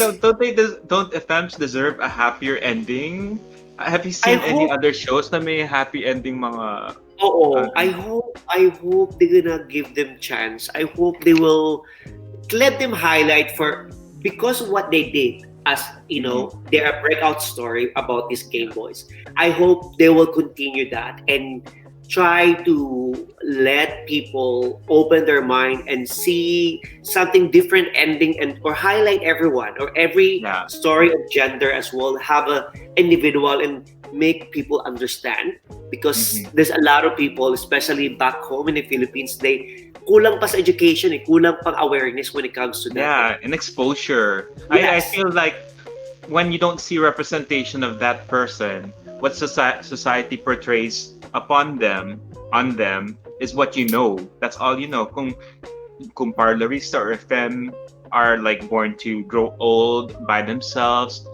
Don't FMs deserve a happier ending? Have you seen any other shows na may happy ending mga... Oo. I hope they're gonna give them chance. I hope they will let them highlight because of what they did as, you know, their breakout story about these Game Boys. I hope they will continue that and try to let people open their mind and see something different ending or highlight everyone or every story of gender as well, have a individual and make people understand because there's a lot of people, especially back home in the Philippines, they kulang pa sa education, kulang pang awareness when it comes to that. Yeah, and exposure. Yes. I feel like when you don't see representation of that person, what society portrays on them is what you know. That's all you know. Kung parlorista or FM are like born to grow old by themselves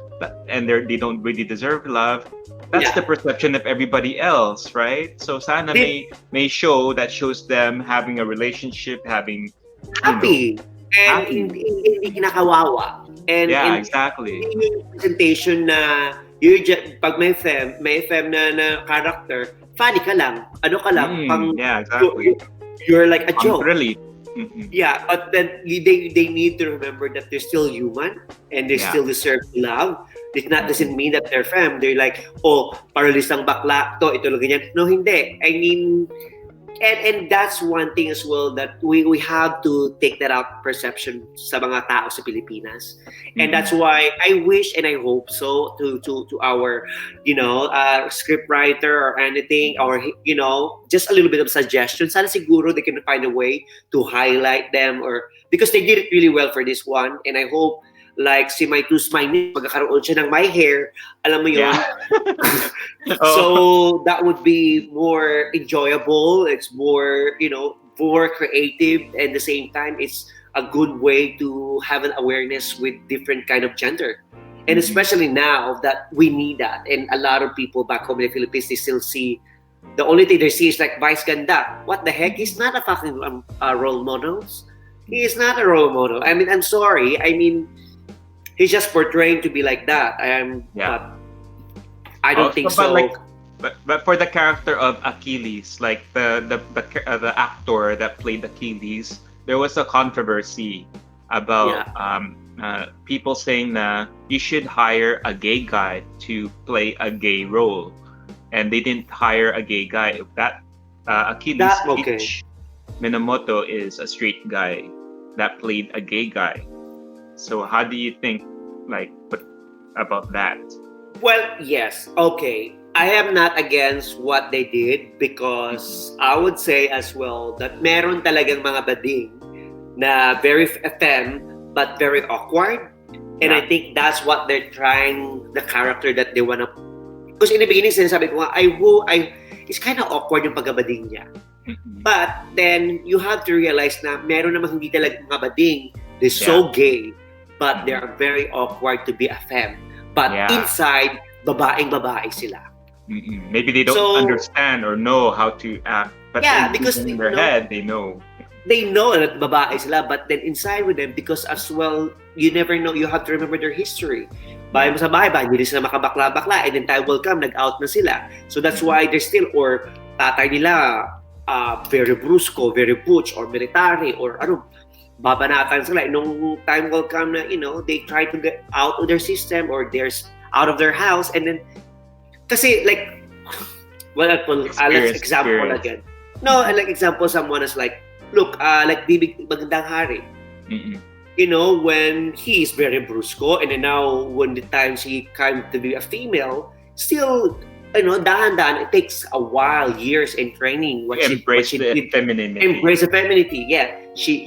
and they don't really deserve love, that's the perception of everybody else, right? So sana may show that shows them having a relationship, having happy and hindi kinakawawa. And exactly. Yung presentation na pag may fem na character, funny ka lang, ano ka lang, exactly. You're like a joke. Really. Yeah, but then they need to remember that they're still human and they still deserve love. It doesn't mean that they're femme. They're like, paralisang bakla to, ito lang ganyan. No, hindi. I mean, and that's one thing as well that we have to take that out perception sa mga tao sa Pilipinas. And that's why I wish and I hope so to our, you know, script writer or anything, or, you know, just a little bit of suggestion. Sana siguro they can find a way to highlight them, or because they did it really well for this one. And I hope like si My magkakaroon siya ng My Hair, alam mo yun? So that would be more enjoyable. It's more, you know, more creative, and at the same time it's a good way to have an awareness with different kind of gender. And especially now that we need that, and a lot of people back home in the Philippines, they still see the only thing they see is like Vice Ganda. What the heck? He's not a fucking role model. He is not a role model. I mean, I'm sorry. I mean, he's just portraying to be like that. But I don't think so. But for the character of Achilles, like the actor that played Achilles, there was a controversy about people saying that you should hire a gay guy to play a gay role, and they didn't hire a gay guy. That Achilles Minamoto is a straight guy that played a gay guy. So how do you think about that? Well, yes. Okay. I am not against what they did because I would say as well that meron talagang mga bading na very FM but very awkward. And I think that's what they're trying, the character that they wanna... Because in the beginning, sinasabi ko nga, it's kind of awkward yung pagkabading niya. But then, you have to realize na meron namang hindi talaga mga bading. They're so gay, but they are very awkward to be a femme. But inside, babaeng-babae sila. Maybe they don't So- understand or know how to act, but Yeah, in, because, in you their know, head they know. they know that babae sila, but then inside with them, because as well, you never know, you have to remember their history. Bahay mo sa bahay, hindi sila makabakla-bakla, and then time will come, nag-out na sila. So that's why they're still, or tatay nila, very brusco, very butch, or military, or ano, babanatan sila. Nung time will come na, they try to get out of their system, or they're out of their house, and then, kasi like, let's example Experience. again. No, like example, someone is like, look, like Bibig Magandang Hari. When he is very brusco, and then now when the time she came to be a female, still, dahan-dahan, it takes a while, years in training. Embrace the femininity. Embrace the femininity, yeah. She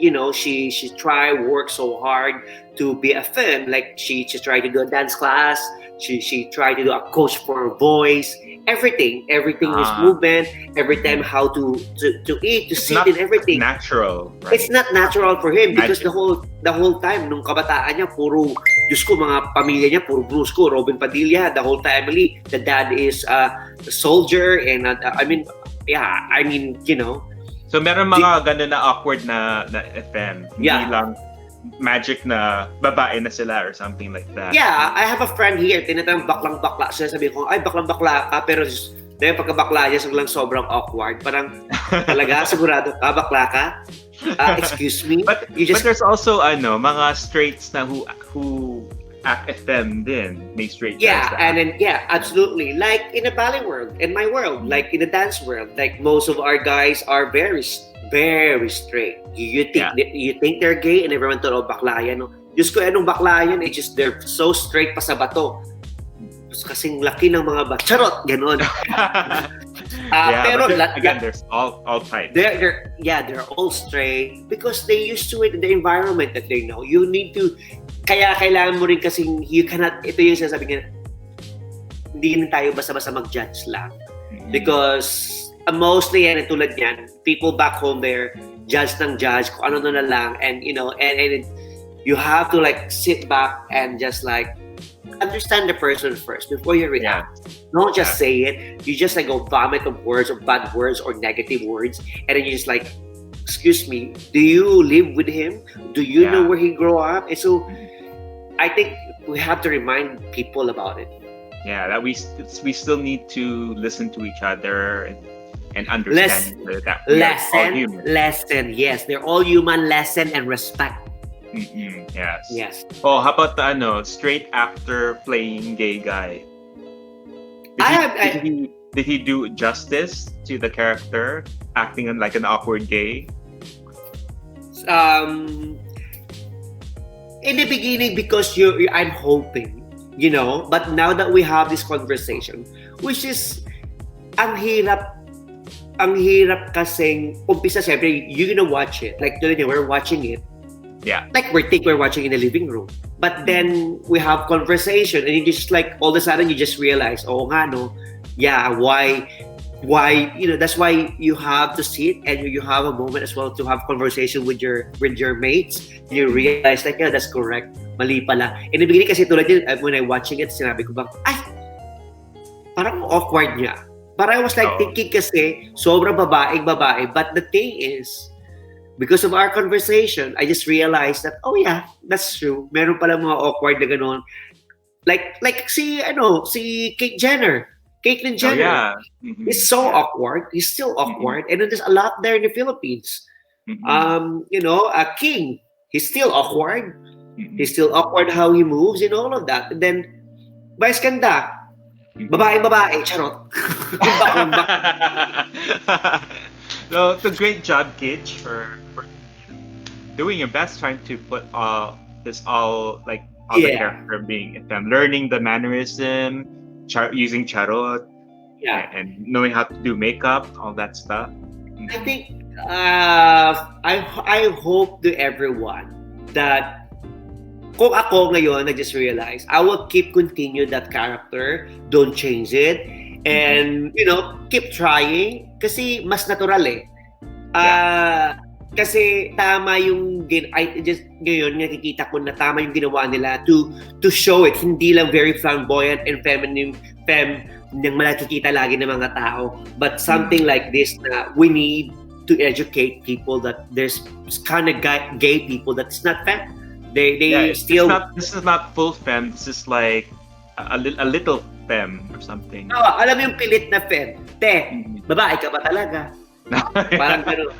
try work so hard to be a femme. Like she tried to do a dance class. She tried to do a coach for voice. Everything is movement. Every time how to eat, to It's sit, not and everything. natural, right? It's not natural for him because Magic. the whole time nung kabataan niya puro Diyos ko, mga pamilya niya puro brusco, Robin Padilla, the whole family, the dad is a soldier, and So meron mga ganun na awkward na FM. Yeah. Hindi lang magic na babae na sila or something like that. yeah, I have a friend here, tinatawag baklang-bakla siya, sabi ko, ay baklang-bakla ka, pero dahil pagkabakla niya, sobrang awkward. Parang, talaga, sigurado ka, bakla ka? Excuse me? But You there's also mga straights na who act FM din. May straight Yeah, guys na and then absolutely. Like in the ballet world, in my world, like in the dance world, like most of our guys are very, very straight. You think they're gay, and everyone thought, bakla yan. No? Diyos ko, anong bakla yan? It's just they're so straight pa sa bato. Kasing laki ng mga charot, ganon. Pero but again, there's all types. they're all straight because they used to it in the environment that they know. You need to, kaya kailangan mo rin kasing, you cannot, ito yung sinasabi nga, hindi na tayo basta-basta mag-judge lang. Because mostly yan, tulad yan, people back home there, judge kung ano na lang, and and you have to like sit back and just like understand the person first before you react. Don't just say it. You just like go vomit of words, or bad words, or negative words, and then you just like, excuse me, do you live with him? Do you know where he grew up? And so I think we have to remind people about it. Yeah, that we still need to listen to each other and understand that we are all human. Lesson, yes, they're all human. Lesson and respect. Yes. Oh, how about the straight actor playing gay guy? Did he do justice to the character, acting like an awkward gay? In the beginning, because I'm hoping, but now that we have this conversation, which is ang hirap kasing umpisa, syempre you're gonna watch it, like we're watching it. Yeah. Like we're watching in the living room. But then we have conversation, and you just like all of a sudden you just realize, oh nga no, yeah, why that's why you have to sit and you have a moment as well to have conversation with your mates. You realize like, yeah, that's correct. Mali pala. In the beginning kasi tulad yun, when I watching it, sinabi ko bang, ay, parang awkward niya. But I was like thinking kasi, sobrang babae, but the thing is, because of our conversation, I just realized that, oh yeah, that's true. Meron pala mga awkward na gano'n. Like Caitlyn Jenner. Oh, yeah. He's so awkward. He's still awkward. And then there's a lot there in the Philippines. King, he's still awkward. He's still awkward how he moves and all of that. And then, Vice Ganda, babae, charot. So it's a great job, Kitch, for doing your best, trying to put the character being learning the mannerism, using charot, and knowing how to do makeup, all that stuff. I think I hope to everyone that kung ako ngayon, I just realized I will continue that character, don't change it, and keep trying kasi mas natural eh. Kasi tama yung ngayon nakikita ko na tama yung ginawa nila to show it, hindi lang very flamboyant and ng makikita lagi ng mga tao. But something like this na we need to educate people that there's kind of gay people that's not femme. They still... This is not full femme. This is like a little femme or something. Oh, alam mo yung pilit na femme. Babae ka ba talaga? Parang gano'n.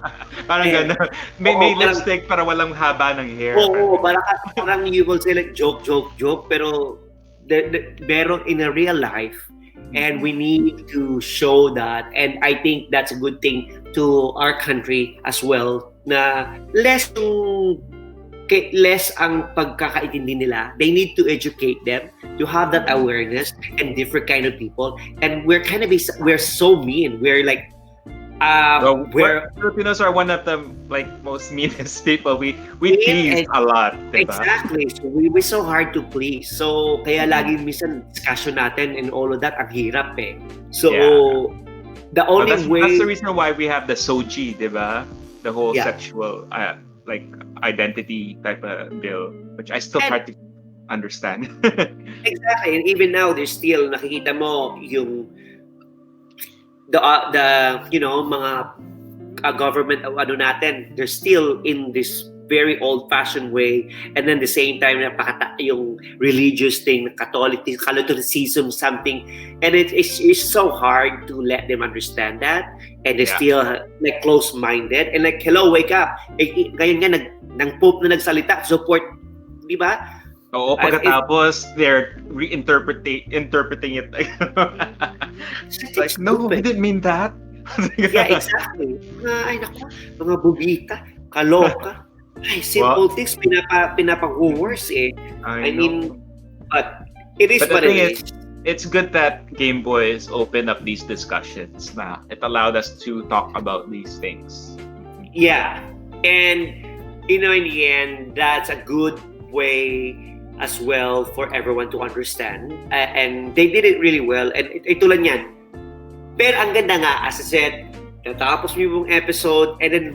Parang gano'n. May parang, lipstick para walang haba ng hair. Oo, parang you will say like joke, pero meron in a real life. And we need to show that. And I think that's a good thing to our country as well, na less ang pagkakaintindi nila. They need to educate them to have that awareness and different kind of people. And we're so mean. We're like, Filipinos are one of the like most meanest people. We tease a lot, diba? Exactly. So we're so hard to please. So kaya lagi minsan discussion natin and all of that ang hirap eh. So the only way... That's the reason why we have the SOGI, diba? The whole sexual like identity type of bill, which I still try to understand. Exactly. And even now, there's still nakikita mo yung the you know, mga government natin, they're still in this very old-fashioned way, and then the same time yung religious thing, Catholicism, something, and it's so hard to let them understand that, and they're still like close-minded, and like, hello, wake up. Ngayon nga ng Pope na nagsalita, support, di ba? Oo, pagkatapos they're interpreting it like, like no, he didn't mean that. Yeah, exactly. Ay naku, mga bubita, kaloka. Ay, simple things pinapang-worse eh. I mean, but it is what it is. It's good that Gameboys open up these discussions. Na it allowed us to talk about these things. Yeah, and you know, in the end, that's a good way as well for everyone to understand, and they did it really well, and ito lang yan. Pero ang ganda nga, as I said, natapos mo yung episode and then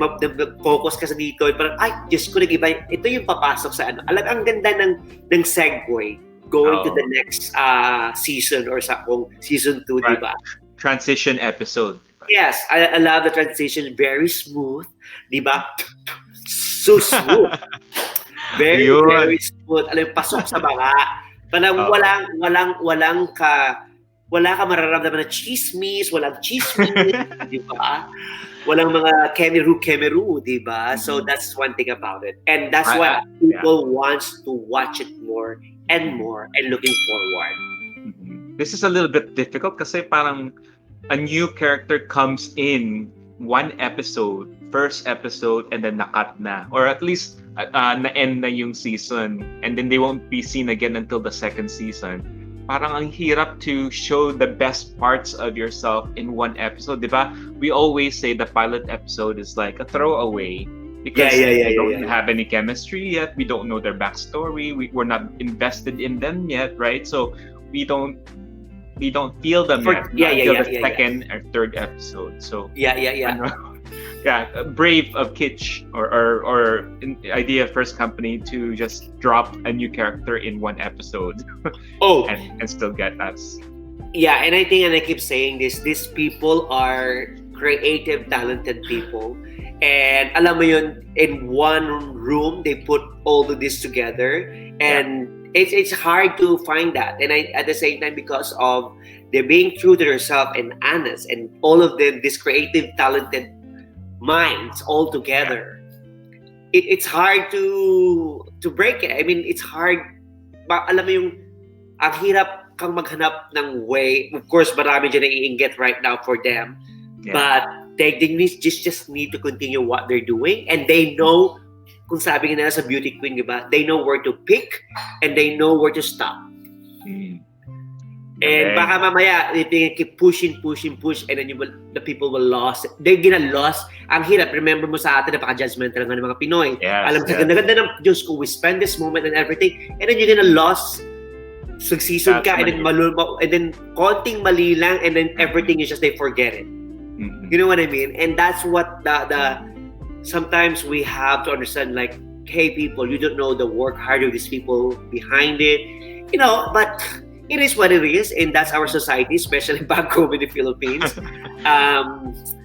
focus ka sa dito, parang ay, Diyos ko, nag-iba, ito yung papasok sa ano. Alam, ang ganda ng segue going to the next season or sa season 2, di ba? Transition episode. Yes, I love the transition, very smooth, di ba? So smooth. Very smooth. Alam, pasok sa banga. Parang wala ka mararamdaman na chismis, walang chismis, di ba? Walang mga kemeru, di ba? So that's one thing about it. And that's why people wants to watch it more and looking forward. This is a little bit difficult kasi parang a new character comes in one episode, first episode, and then nakat na. Or at least na-end na yung season, and then they won't be seen again until the second season. Parang ang hirap to show the best parts of yourself in one episode, di ba? We always say the pilot episode is like a throwaway because we don't have any chemistry yet. We don't know their backstory. We're not invested in them yet, right? So we don't feel them yet until the second or third episode. So brave of Kitsch or IdeaFirst Company to just drop a new character in one episode and still get us. Yeah, and I think, and I keep saying this, these people are creative, talented people. And alam mo yun, in one room, they put all of this together. And it's hard to find that. And at the same time, because of they're being true to themselves and honest, and all of them, this creative, talented minds all together, it's hard to break it. I mean, it's hard. Alam mo yung, ang hirap kang maghanap ng way. Of course, marami dyan naiinggit right now for them. But they just need to continue what they're doing, and they know, kung sabi nga nila sa beauty queen, diba? They know where to pick and they know where to stop. And baka mamaya, they keep pushing, and then the people will lose. They're gonna lose. Ang hirap, remember mo sa atin, napaka-judgmental ng mga Pinoy. Alam sa ganda-ganda ng Diyos ko, we spend this moment and everything, and then you're gonna lose. So season ka, and then konting mali lang, and then everything is just, they forget it. You know what I mean? And that's what the sometimes we have to understand, like, hey people, you don't know the work hard of these people behind it, you know, but it is what it is, and that's our society, especially back home in the Philippines.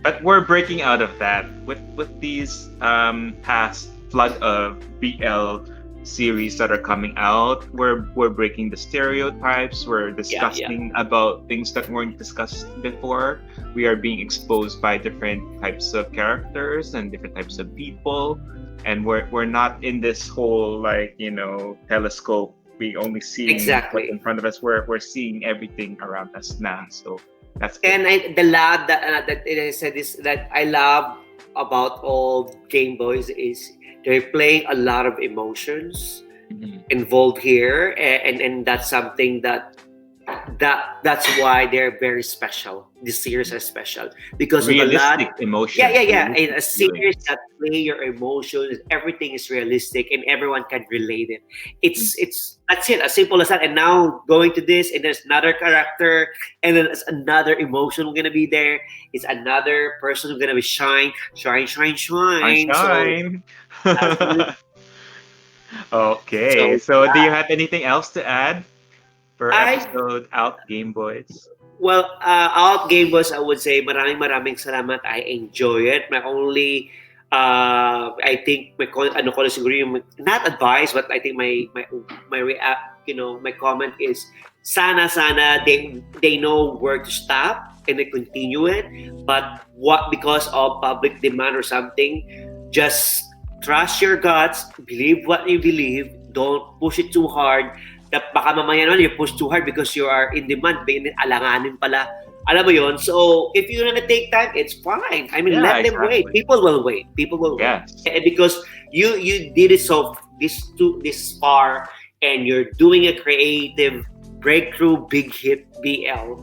But we're breaking out of that with these past flood of BL series that are coming out. We're breaking the stereotypes. We're discussing about things that weren't discussed before. We are being exposed by different types of characters and different types of people, and we're not in this whole telescope. We only see what's in front of us. We're seeing everything around us now. So that's good. And the love that I said is that I love about all Game Boys is they're playing a lot of emotions involved here, and that's something that's why they're very special. This series are special because realistic of a lot. Emotions. Yeah. In a series that play your emotions, everything is realistic and everyone can relate it. It's that's it, as simple as that. And now going to this, and there's another character, and then there's another emotion gonna be there. It's another person who's gonna be shine. So, okay. So do you have anything else to add per episode out, Game Boys? Well, out Game Boys, I would say maraming salamat. I enjoy it. My only, I think not advice, but I think my comment is sana they know where to stop and they continue it. But because of public demand or something, just trust your guts, believe what you believe, don't push it too hard. Baka mamaya naman you push too hard because you are in demand, alanganin pala. Alam mo yon? So, if you're gonna take time, it's fine. I mean, let them wait. People will wait. And because you did it this far, and you're doing a creative breakthrough big hit BL,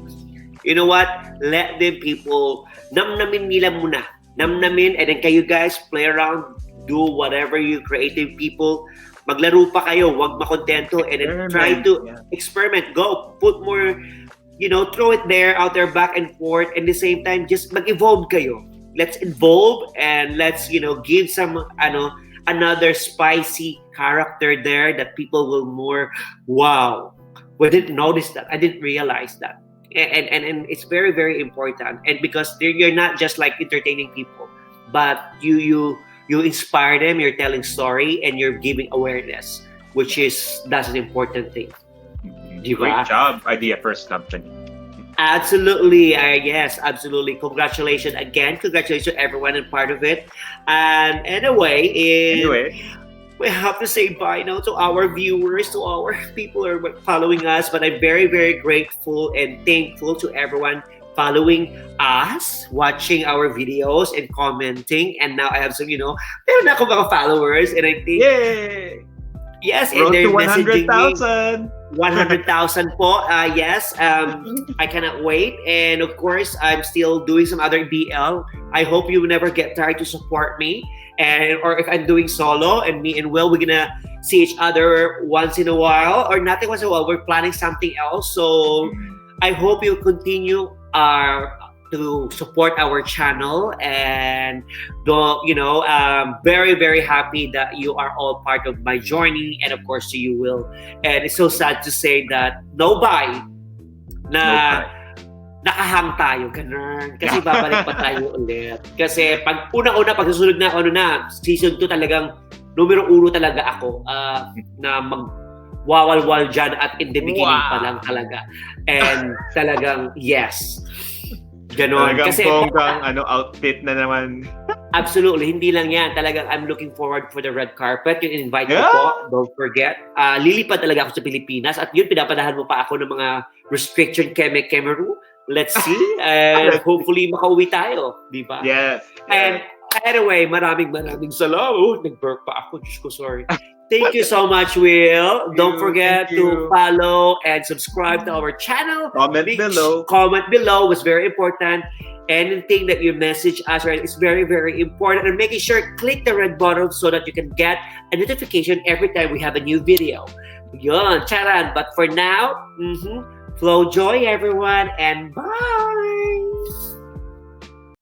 you know what? Let them people, namnamin nila muna. Namnamin, and then kayo guys, play around, do whatever you creative people, maglaro pa kayo, wag makontento, and then try to experiment, go, put more, throw it out there back and forth, and at the same time, just mag-evolve kayo. Let's evolve, and let's, give some, another spicy character there that people will more, wow, we didn't notice that, I didn't realize that. And it's very, very important. And because you're not just like entertaining people, but you inspire them, you're telling story, and you're giving awareness, that's an important thing. Great job, IdeaFirst Company. Absolutely, yes, absolutely. Congratulations again. Congratulations to everyone and part of it. And anyway, we have to say bye now to our viewers, to our people who are following us. But I'm very, very grateful and thankful to everyone following us, watching our videos and commenting. And now I have some, meron na ako mga followers, and I think, yay! Yes, road and they're to messaging 100,000. 100,000 po. Yes, I cannot wait. And of course, I'm still doing some other BL. I hope you will never get tired to support me. Or if I'm doing solo, and me and Will, we're gonna see each other once in a while, or nothing once in a while. We're planning something else. So I hope you continue to support our channel, and very, very happy that you are all part of my journey, and of course to you, Will. And it's so sad to say that Novy nakahang tayo, ganun. Kasi babalik pa tayo ulit. Kasi pag pag susunod na season 2, talagang numero 1 talaga ako na magwawalwal dyan at in the beginning pa lang talaga. And talagang yes. Ganon. Talagang kasi bonggang outfit na naman. Absolutely. Hindi lang yan. Talagang I'm looking forward for the red carpet. Yung invite ko po. Don't forget. Lilipad talaga ako sa Pilipinas. At yun, pinapadahan mo pa ako ng mga restriction Cameroon. Let's see. And hopefully, makauwi tayo. Di ba? Yes. And anyway, maraming salamat. Nag-burp pa ako. Diyos ko, sorry. Thank you so much, Will. Don't forget to follow and subscribe to our channel. Comment below. Comment below was very important. Anything that you message us is very, very important. And making sure click the red button so that you can get a notification every time we have a new video. Yun, charan. But for now, flow joy, everyone, and bye!